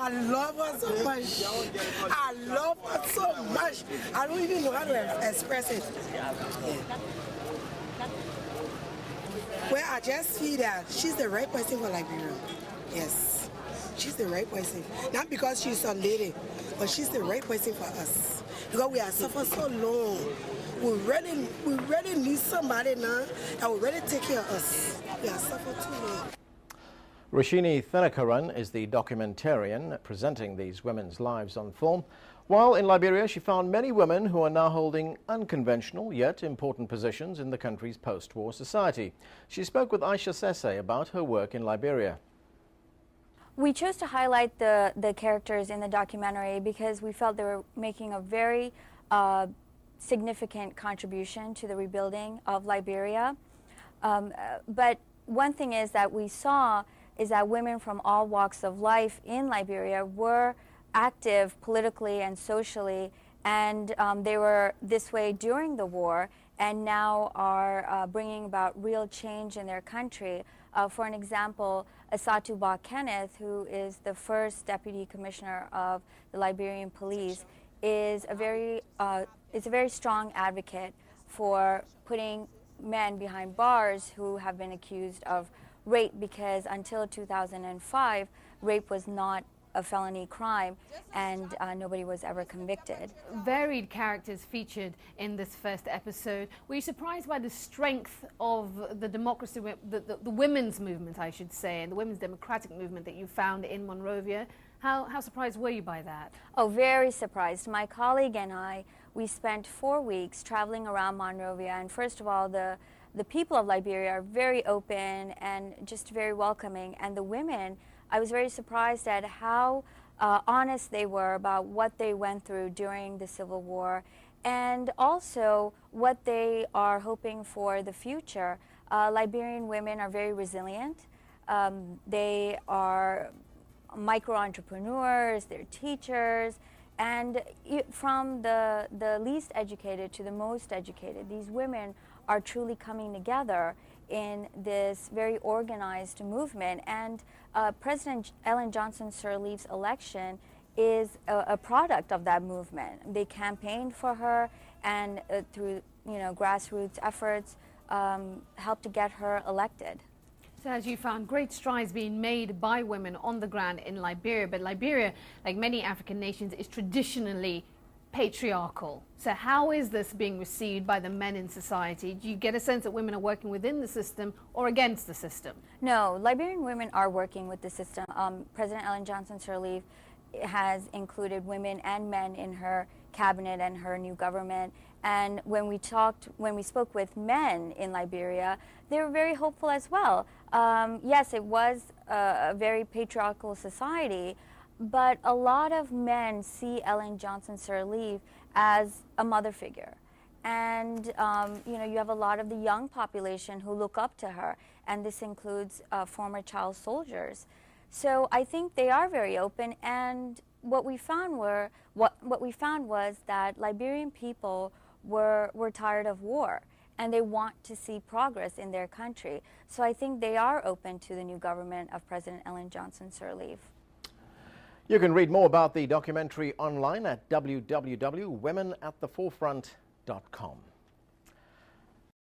I love her so much. I love her so much. I don't even know how to express it. Yeah. Well, I just feel that she's the right person for Liberia. Yes. She's the right person. Not because she's a lady, but she's the right person for us. Because we have suffered so long. We really need somebody now that will really take care of us. We have suffered too long. Roshini Thinakaran is the documentarian presenting these women's lives on film. While in Liberia, she found many women who are now holding unconventional yet important positions in the country's post-war society. She spoke with Aisha Sese about her work in Liberia. We chose to highlight the characters in the documentary because we felt they were making a very significant contribution to the rebuilding of Liberia. But one thing is that we saw is that women from all walks of life in Liberia were active politically and socially, and they were this way during the war and now are bringing about real change in their country. For an example, Asatu Ba Kenneth, who is the first Deputy Commissioner of the Liberian Police, is a very strong advocate for putting men behind bars who have been accused of rape, because until 2005, rape was not a felony crime, and nobody was ever convicted. Varied characters featured in this first episode. Were you surprised by the strength of the democracy, the women's movement, I should say, and the women's democratic movement that you found in Monrovia? How surprised were you by that? Oh, very surprised. My colleague and I, we spent 4 weeks traveling around Monrovia, and first of all, the people of Liberia are very open and just very welcoming, and the women, I was very surprised at how honest they were about what they went through during the Civil War, and also what they are hoping for the future. Liberian women are very resilient. They are micro-entrepreneurs, they're teachers, and from the least educated to the most educated, these women are truly coming together in this very organized movement. And President Ellen Johnson Sirleaf's election is a product of that movement. They campaigned for her, and through grassroots efforts, helped to get her elected. So as you found, great strides being made by women on the ground in Liberia, but Liberia, like many African nations, is traditionally patriarchal. So how is this being received by the men in society? Do you get a sense that women are working within the system or against the system? No, Liberian women are working with the system. President Ellen Johnson Sirleaf has included women and men in her cabinet and her new government. And when we spoke with men in Liberia, they were very hopeful as well. Yes, it was a very patriarchal society, but a lot of men see Ellen Johnson Sirleaf as a mother figure. And you have a lot of the young population who look up to her, and this includes former child soldiers. So I think they are very open, and what we found was that Liberian people were tired of war, and they want to see progress in their country. So I think they are open to the new government of President Ellen Johnson Sirleaf. You can read more about the documentary online at www.womenattheforefront.com.